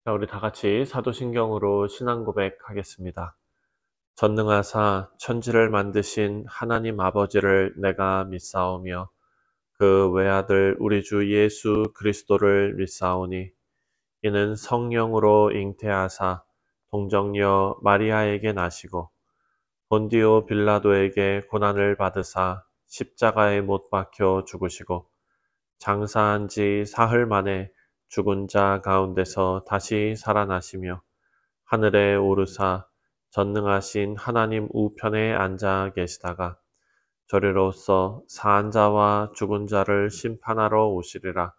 자, 우리 다 같이 사도신경으로 신앙 고백하겠습니다. 전능하사 천지를 만드신 하나님 아버지를 내가 믿사오며 그 외아들 우리 주 예수 그리스도를 믿사오니 이는 성령으로 잉태하사 동정녀 마리아에게 나시고 본디오 빌라도에게 고난을 받으사 십자가에 못 박혀 죽으시고 장사한 지 사흘 만에 죽은 자 가운데서 다시 살아나시며 하늘에 오르사 전능하신 하나님 우편에 앉아 계시다가 저리로서 사한 자와 죽은 자를 심판하러 오시리라.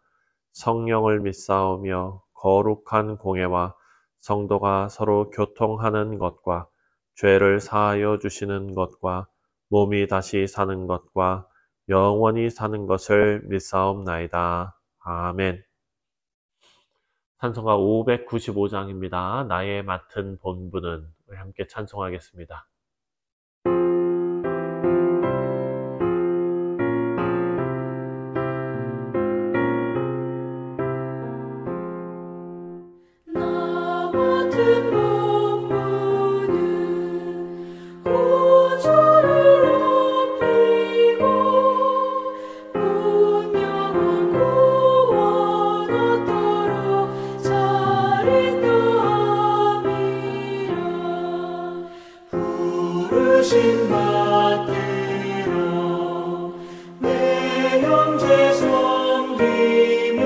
성령을 믿사오며 거룩한 공예와 성도가 서로 교통하는 것과 죄를 사하여 주시는 것과 몸이 다시 사는 것과 영원히 사는 것을 믿사옵나이다. 아멘. 찬송가 595장입니다. 나의 맡은 본분은. 우리 함께 찬송하겠습니다. 나 맡은 본분은 구주를 높이고 분명한 구원 얻도록 잘 인도함이라. 부르심 받들어 내 형제 섬기며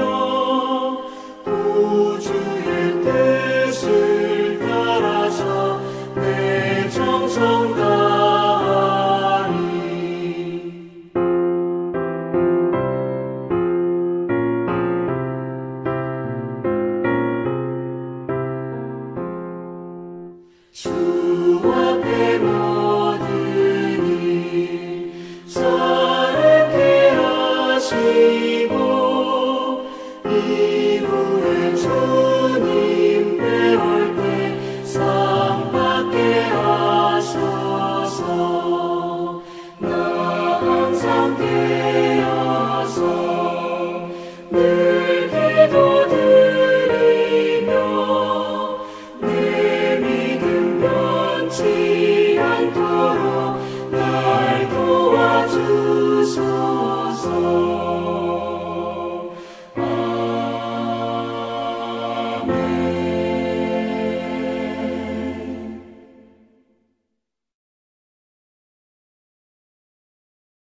구주의 뜻을 따라서 내 정성 다하리. 주 앞에 모든 일 사랑케 하시고 이후에 주님 배울 때 상 받게 하소서. 나 항상 깨어서 늘 기도드리며 내 믿음 변치 않도록 날 도와주소서.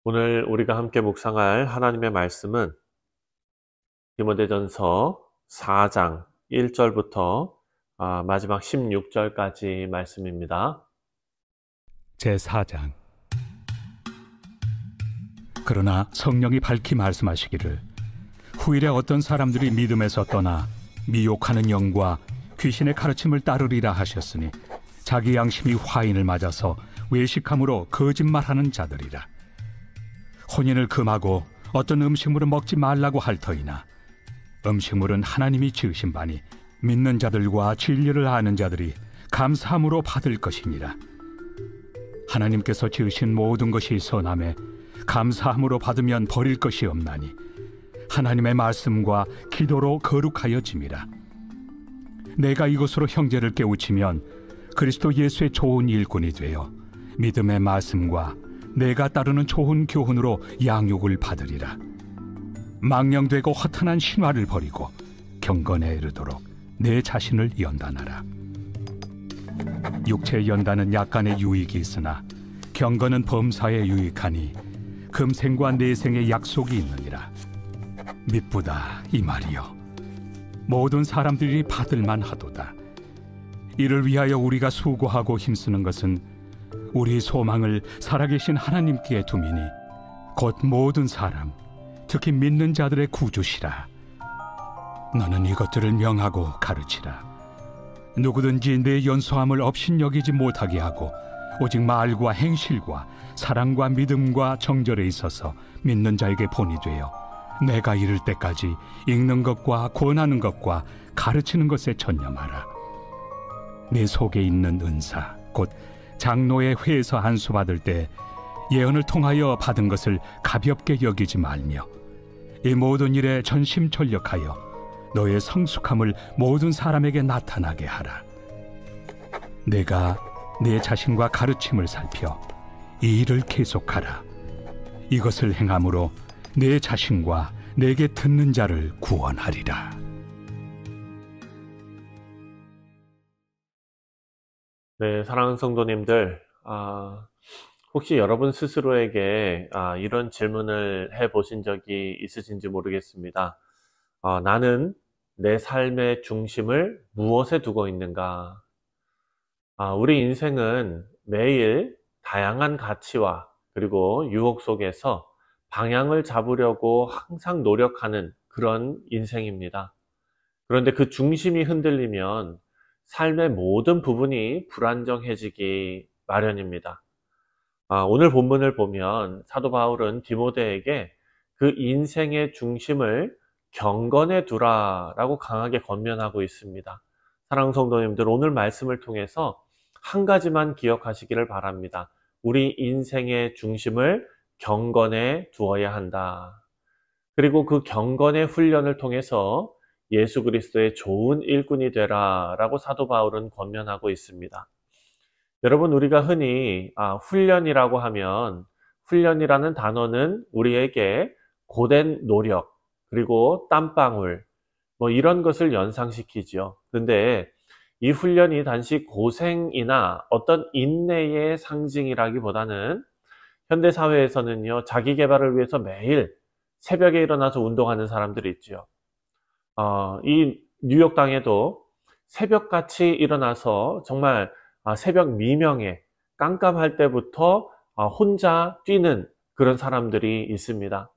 오늘 우리가 함께 묵상할 하나님의 말씀은 디모데전서 4장 1절부터 마지막 16절까지 말씀입니다. 제4장. 그러나 성령이 밝히 말씀하시기를 후일에 어떤 사람들이 믿음에서 떠나 미혹하는 영과 귀신의 가르침을 따르리라 하셨으니 자기 양심이 화인을 맞아서 외식함으로 거짓말하는 자들이라. 혼인을 금하고 어떤 음식물을 먹지 말라고 할 터이나 음식물은 하나님이 지으신 바니 믿는 자들과 진리를 아는 자들이 감사함으로 받을 것이니라. 하나님께서 지으신 모든 것이 선함에 감사함으로 받으면 버릴 것이 없나니 하나님의 말씀과 기도로 거룩하여짐이라. 내가 이것으로 형제를 깨우치면 그리스도 예수의 좋은 일꾼이 되어 믿음의 말씀과 내가 따르는 좋은 교훈으로 양육을 받으리라. 망령되고 허탄한 신화를 버리고 경건에 이르도록 내 자신을 연단하라. 육체의 연단은 약간의 유익이 있으나 경건은 범사에 유익하니 금생과 내생의 약속이 있느니라. 미쁘다 이 말이요 모든 사람들이 받을만 하도다. 이를 위하여 우리가 수고하고 힘쓰는 것은 우리 소망을 살아계신 하나님께 두미니 곧 모든 사람 특히 믿는 자들의 구주시라. 너는 이것들을 명하고 가르치라. 누구든지 내 연소함을 업신여기지 못하게 하고 오직 말과 행실과 사랑과 믿음과 정절에 있어서 믿는 자에게 본이 되어 내가 이를 때까지 읽는 것과 권하는 것과 가르치는 것에 전념하라. 내 속에 있는 은사 곧 장로의 회에서 안수 받을 때 예언을 통하여 받은 것을 가볍게 여기지 말며 이 모든 일에 전심전력하여 너의 성숙함을 모든 사람에게 나타나게 하라. 내가 내 자신과 가르침을 살펴 이 일을 계속하라. 이것을 행함으로 내 자신과 내게 듣는 자를 구원하리라. 네, 사랑하는 성도님들, 혹시 여러분 스스로에게 이런 질문을 해보신 적이 있으신지 모르겠습니다. 나는 내 삶의 중심을 무엇에 두고 있는가? 우리 인생은 매일 다양한 가치와 그리고 유혹 속에서 방향을 잡으려고 항상 노력하는 그런 인생입니다. 그런데 그 중심이 흔들리면 삶의 모든 부분이 불안정해지기 마련입니다. 오늘 본문을 보면 사도 바울은 디모데에게 그 인생의 중심을 경건해 두라라고 강하게 권면하고 있습니다. 사랑하는 성도님들, 오늘 말씀을 통해서 한 가지만 기억하시기를 바랍니다. 우리 인생의 중심을 경건해 두어야 한다. 그리고 그 경건의 훈련을 통해서 예수 그리스도의 좋은 일꾼이 되라 라고 사도 바울은 권면하고 있습니다. 여러분, 우리가 흔히 훈련이라고 하면, 훈련이라는 단어는 우리에게 고된 노력 그리고 땀방울 이런 것을 연상시키죠. 그런데 이 훈련이 단지 고생이나 어떤 인내의 상징이라기보다는 현대사회에서는요, 자기 개발을 위해서 매일 새벽에 일어나서 운동하는 사람들이 있죠. 이 뉴욕 땅에도 새벽같이 일어나서 정말 새벽 미명에 깜깜할 때부터 혼자 뛰는 그런 사람들이 있습니다.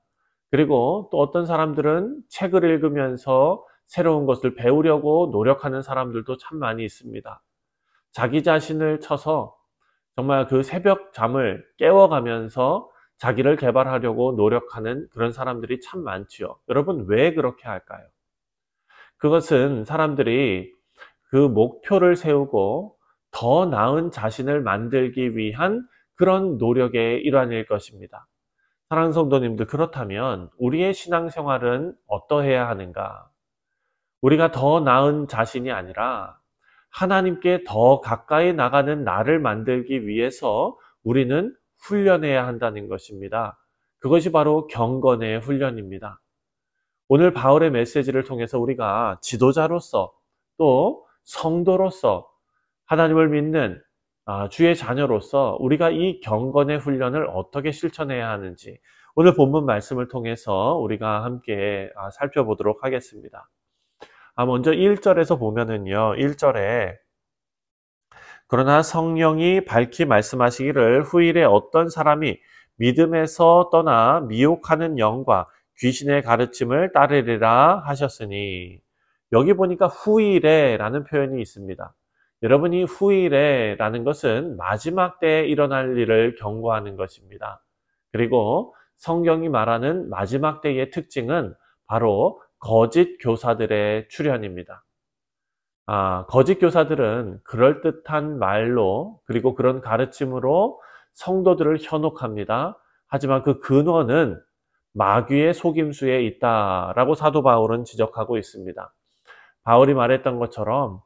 그리고 또 어떤 사람들은 책을 읽으면서 새로운 것을 배우려고 노력하는 사람들도 참 많이 있습니다. 자기 자신을 쳐서 정말 그 새벽 잠을 깨워가면서 자기를 개발하려고 노력하는 그런 사람들이 참 많지요. 여러분, 왜 그렇게 할까요? 그것은 사람들이 그 목표를 세우고 더 나은 자신을 만들기 위한 그런 노력의 일환일 것입니다. 사랑하는 성도님들, 그렇다면 우리의 신앙생활은 어떠해야 하는가? 우리가 더 나은 자신이 아니라 하나님께 더 가까이 나가는 나를 만들기 위해서 우리는 훈련해야 한다는 것입니다. 그것이 바로 경건의 훈련입니다. 오늘 바울의 메시지를 통해서 우리가 지도자로서 또 성도로서 하나님을 믿는 주의 자녀로서 우리가 이 경건의 훈련을 어떻게 실천해야 하는지 오늘 본문 말씀을 통해서 우리가 함께 살펴보도록 하겠습니다. 먼저 1절에서 보면은요, 1절에 그러나 성령이 밝히 말씀하시기를 후일에 어떤 사람이 믿음에서 떠나 미혹하는 영과 귀신의 가르침을 따르리라 하셨으니, 여기 보니까 후일에 라는 표현이 있습니다. 여러분이 후일에 라는 것은 마지막 때에 일어날 일을 경고하는 것입니다. 그리고 성경이 말하는 마지막 때의 특징은 바로 거짓 교사들의 출현입니다. 거짓 교사들은 그럴듯한 말로 그리고 그런 가르침으로 성도들을 현혹합니다. 하지만 그 근원은 마귀의 속임수에 있다라고 사도 바울은 지적하고 있습니다. 바울이 말했던 것처럼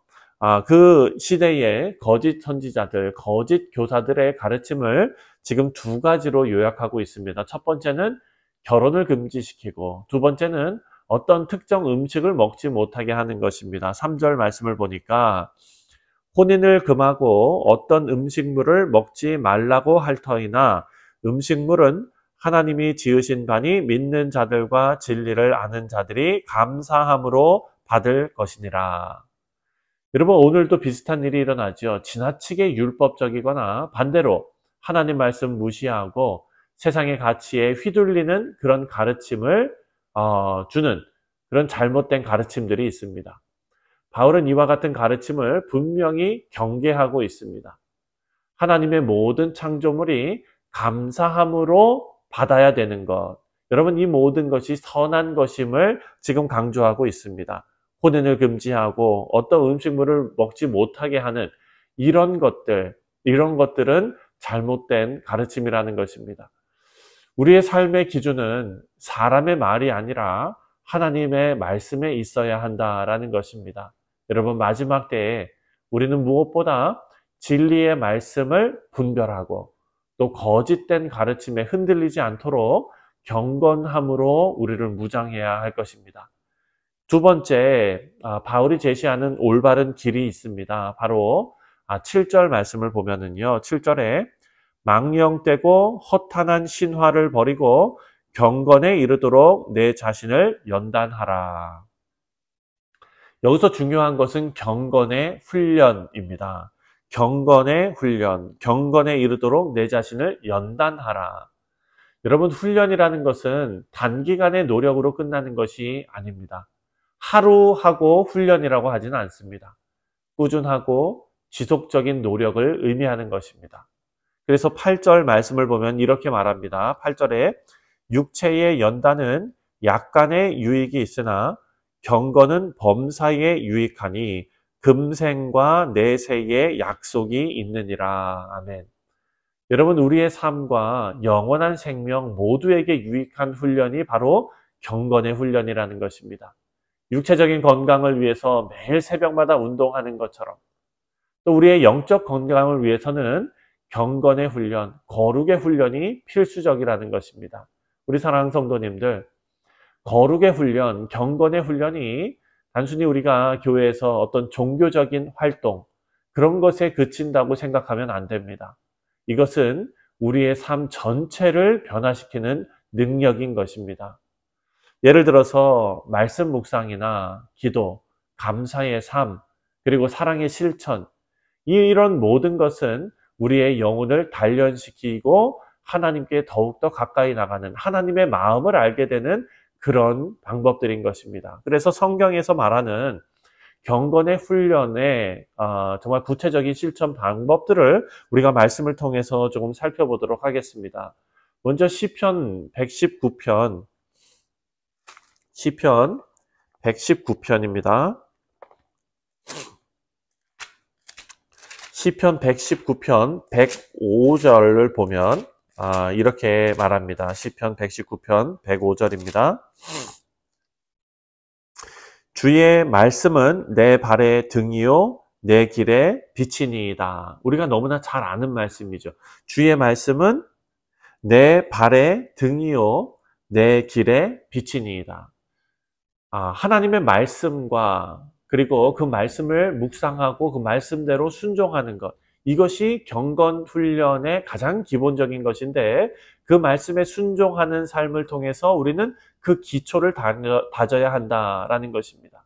그 시대의 거짓 선지자들, 거짓 교사들의 가르침을 지금 두 가지로 요약하고 있습니다. 첫 번째는 결혼을 금지시키고, 두 번째는 어떤 특정 음식을 먹지 못하게 하는 것입니다. 3절 말씀을 보니까 혼인을 금하고 어떤 음식물을 먹지 말라고 할 터이나 음식물은 하나님이 지으신 바니 믿는 자들과 진리를 아는 자들이 감사함으로 받을 것이니라. 여러분, 오늘도 비슷한 일이 일어나죠. 지나치게 율법적이거나 반대로 하나님 말씀 무시하고 세상의 가치에 휘둘리는 그런 가르침을 주는 그런 잘못된 가르침들이 있습니다. 바울은 이와 같은 가르침을 분명히 경계하고 있습니다. 하나님의 모든 창조물이 감사함으로 받아야 되는 것, 여러분, 이 모든 것이 선한 것임을 지금 강조하고 있습니다. 혼인을 금지하고 어떤 음식물을 먹지 못하게 하는 이런 것들은 잘못된 가르침이라는 것입니다. 우리의 삶의 기준은 사람의 말이 아니라 하나님의 말씀에 있어야 한다라는 것입니다. 여러분, 마지막 때에 우리는 무엇보다 진리의 말씀을 분별하고 또 거짓된 가르침에 흔들리지 않도록 경건함으로 우리를 무장해야 할 것입니다. 두 번째, 바울이 제시하는 올바른 길이 있습니다. 바로 7절 말씀을 보면은요, 7절에 망령되고 허탄한 신화를 버리고 경건에 이르도록 내 자신을 연단하라. 여기서 중요한 것은 경건의 훈련입니다. 경건의 훈련, 경건에 이르도록 내 자신을 연단하라. 여러분, 훈련이라는 것은 단기간의 노력으로 끝나는 것이 아닙니다. 하루 하고 훈련이라고 하지는 않습니다. 꾸준하고 지속적인 노력을 의미하는 것입니다. 그래서 8절 말씀을 보면 이렇게 말합니다. 8절에 육체의 연단은 약간의 유익이 있으나 경건은 범사에 유익하니 금생과 내세의 약속이 있느니라. 아멘. 여러분, 우리의 삶과 영원한 생명 모두에게 유익한 훈련이 바로 경건의 훈련이라는 것입니다. 육체적인 건강을 위해서 매일 새벽마다 운동하는 것처럼 또 우리의 영적 건강을 위해서는 경건의 훈련, 거룩의 훈련이 필수적이라는 것입니다. 우리 사랑하는 성도님들, 거룩의 훈련, 경건의 훈련이 단순히 우리가 교회에서 어떤 종교적인 활동, 그런 것에 그친다고 생각하면 안 됩니다. 이것은 우리의 삶 전체를 변화시키는 능력인 것입니다. 예를 들어서 말씀 묵상이나 기도, 감사의 삶, 그리고 사랑의 실천, 이런 모든 것은 우리의 영혼을 단련시키고 하나님께 더욱더 가까이 나가는, 하나님의 마음을 알게 되는 그런 방법들인 것입니다. 그래서 성경에서 말하는 경건의 훈련의 정말 구체적인 실천 방법들을 우리가 말씀을 통해서 조금 살펴보도록 하겠습니다. 먼저 시편 119편, 시편 119편입니다. 시편 119편 105절을 보면 이렇게 말합니다. 시편 119편 105절입니다. 주의 말씀은 내 발의 등이요 내 길의 빛이니이다. 우리가 너무나 잘 아는 말씀이죠. 주의 말씀은 내 발의 등이요 내 길의 빛이니이다. 하나님의 말씀과 그리고 그 말씀을 묵상하고 그 말씀대로 순종하는 것, 이것이 경건 훈련의 가장 기본적인 것인데 그 말씀에 순종하는 삶을 통해서 우리는 그 기초를 다져야 한다라는 것입니다.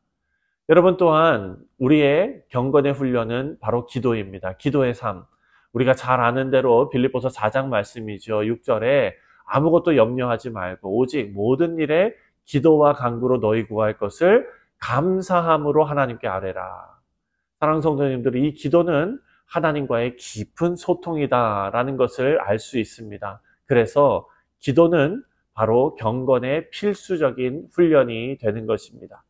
여러분, 또한 우리의 경건의 훈련은 바로 기도입니다. 기도의 삶. 우리가 잘 아는 대로 빌립보서 4장 말씀이죠. 6절에 아무것도 염려하지 말고 오직 모든 일에 기도와 간구로 너희 구할 것을 감사함으로 하나님께 아뢰라. 사랑하는 성도님들, 이 기도는 하나님과의 깊은 소통이다라는 것을 알 수 있습니다. 그래서 기도는 바로 경건의 필수적인 훈련이 되는 것입니다.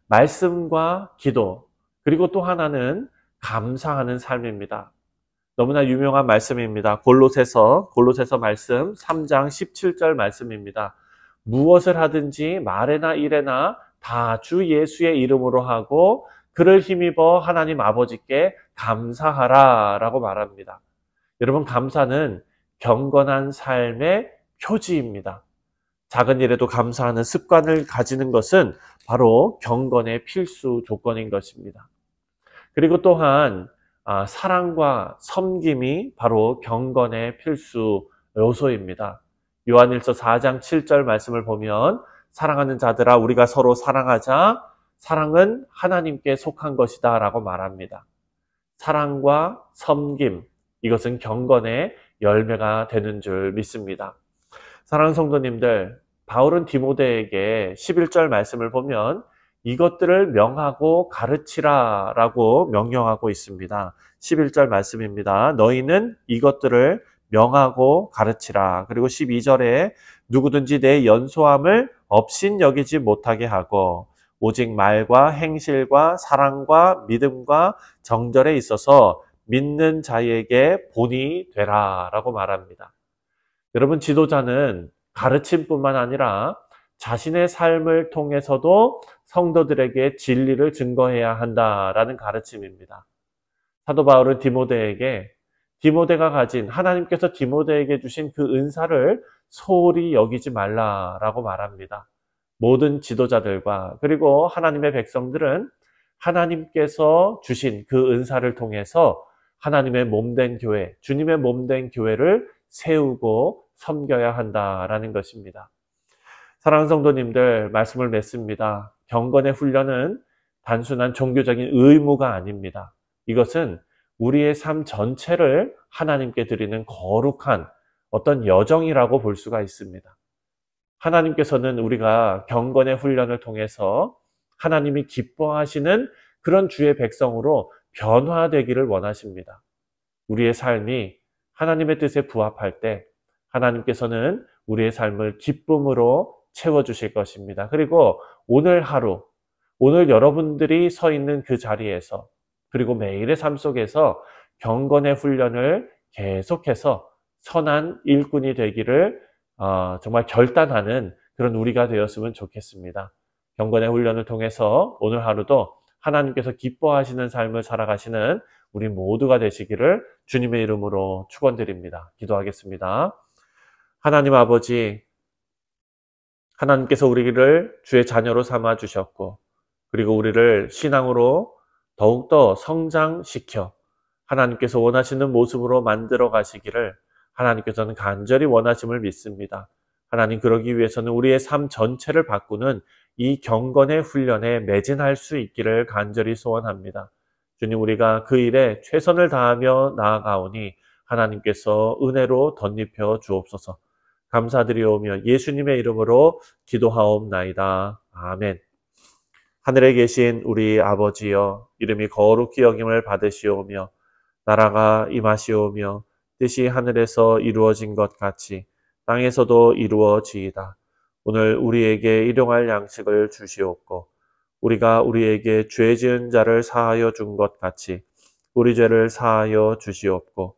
말씀과 기도, 그리고 또 하나는 감사하는 삶입니다. 너무나 유명한 말씀입니다. 골로새서 말씀 3장 17절 말씀입니다. 무엇을 하든지 말에나 일에나 다 주 예수의 이름으로 하고 그를 힘입어 하나님 아버지께 감사하라 라고 말합니다. 여러분, 감사는 경건한 삶의 표지입니다. 작은 일에도 감사하는 습관을 가지는 것은 바로 경건의 필수 조건인 것입니다. 그리고 또한 사랑과 섬김이 바로 경건의 필수 요소입니다. 요한일서 4장 7절 말씀을 보면 사랑하는 자들아 우리가 서로 사랑하자, 사랑은 하나님께 속한 것이다 라고 말합니다. 사랑과 섬김, 이것은 경건의 열매가 되는 줄 믿습니다. 사랑하는 성도님들, 바울은 디모데에게 11절 말씀을 보면 이것들을 명하고 가르치라 라고 명령하고 있습니다. 11절 말씀입니다. 너희는 이것들을 명하고 가르치라. 그리고 12절에 누구든지 내 연소함을 업신여기지 못하게 하고 오직 말과 행실과 사랑과 믿음과 정절에 있어서 믿는 자에게 본이 되라 라고 말합니다. 여러분, 지도자는 가르침뿐만 아니라 자신의 삶을 통해서도 성도들에게 진리를 증거해야 한다라는 가르침입니다. 사도 바울은 디모데가 가진 하나님께서 디모데에게 주신 그 은사를 소홀히 여기지 말라라고 말합니다. 모든 지도자들과 그리고 하나님의 백성들은 하나님께서 주신 그 은사를 통해서 하나님의 몸된 교회, 주님의 몸된 교회를 세우고 섬겨야 한다라는 것입니다. 사랑하는 성도님들, 말씀을 맺습니다. 경건의 훈련은 단순한 종교적인 의무가 아닙니다. 이것은 우리의 삶 전체를 하나님께 드리는 거룩한 어떤 여정이라고 볼 수가 있습니다. 하나님께서는 우리가 경건의 훈련을 통해서 하나님이 기뻐하시는 그런 주의 백성으로 변화되기를 원하십니다. 우리의 삶이 하나님의 뜻에 부합할 때 하나님께서는 우리의 삶을 기쁨으로 채워주실 것입니다. 그리고 오늘 하루, 오늘 여러분들이 서 있는 그 자리에서 그리고 매일의 삶 속에서 경건의 훈련을 계속해서 선한 일꾼이 되기를 정말 결단하는 그런 우리가 되었으면 좋겠습니다. 경건의 훈련을 통해서 오늘 하루도 하나님께서 기뻐하시는 삶을 살아가시는 우리 모두가 되시기를 주님의 이름으로 축원드립니다. 기도하겠습니다. 하나님 아버지, 하나님께서 우리를 주의 자녀로 삼아 주셨고 그리고 우리를 신앙으로 더욱더 성장시켜 하나님께서 원하시는 모습으로 만들어 가시기를 하나님께서는 간절히 원하심을 믿습니다. 하나님, 그러기 위해서는 우리의 삶 전체를 바꾸는 이 경건의 훈련에 매진할 수 있기를 간절히 소원합니다. 주님, 우리가 그 일에 최선을 다하며 나아가오니 하나님께서 은혜로 덧입혀 주옵소서. 감사드리오며 예수님의 이름으로 기도하옵나이다. 아멘. 하늘에 계신 우리 아버지여, 이름이 거룩히 여김을 받으시오며 나라가 임하시오며 뜻이 하늘에서 이루어진 것 같이 땅에서도 이루어지이다. 오늘 우리에게 일용할 양식을 주시옵고 우리가 우리에게 죄 지은 자를 사하여 준 것 같이 우리 죄를 사하여 주시옵고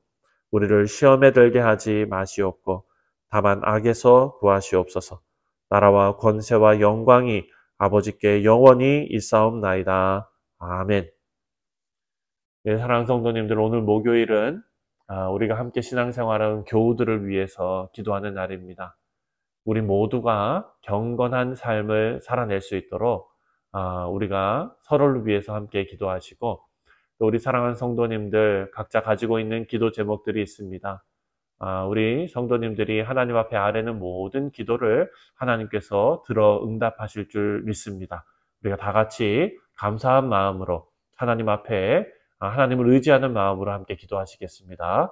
우리를 시험에 들게 하지 마시옵고 다만 악에서 구하시옵소서. 나라와 권세와 영광이 아버지께 영원히 있사옵나이다. 아멘. 네, 사랑하는 성도님들, 오늘 목요일은 우리가 함께 신앙생활하는 교우들을 위해서 기도하는 날입니다. 우리 모두가 경건한 삶을 살아낼 수 있도록 우리가 서로를 위해서 함께 기도하시고 또 우리 사랑하는 성도님들 각자 가지고 있는 기도 제목들이 있습니다. 우리 성도님들이 하나님 앞에 아뢰는 모든 기도를 하나님께서 들어 응답하실 줄 믿습니다. 우리가 다 같이 감사한 마음으로 하나님 앞에 하나님을 의지하는 마음으로 함께 기도하시겠습니다.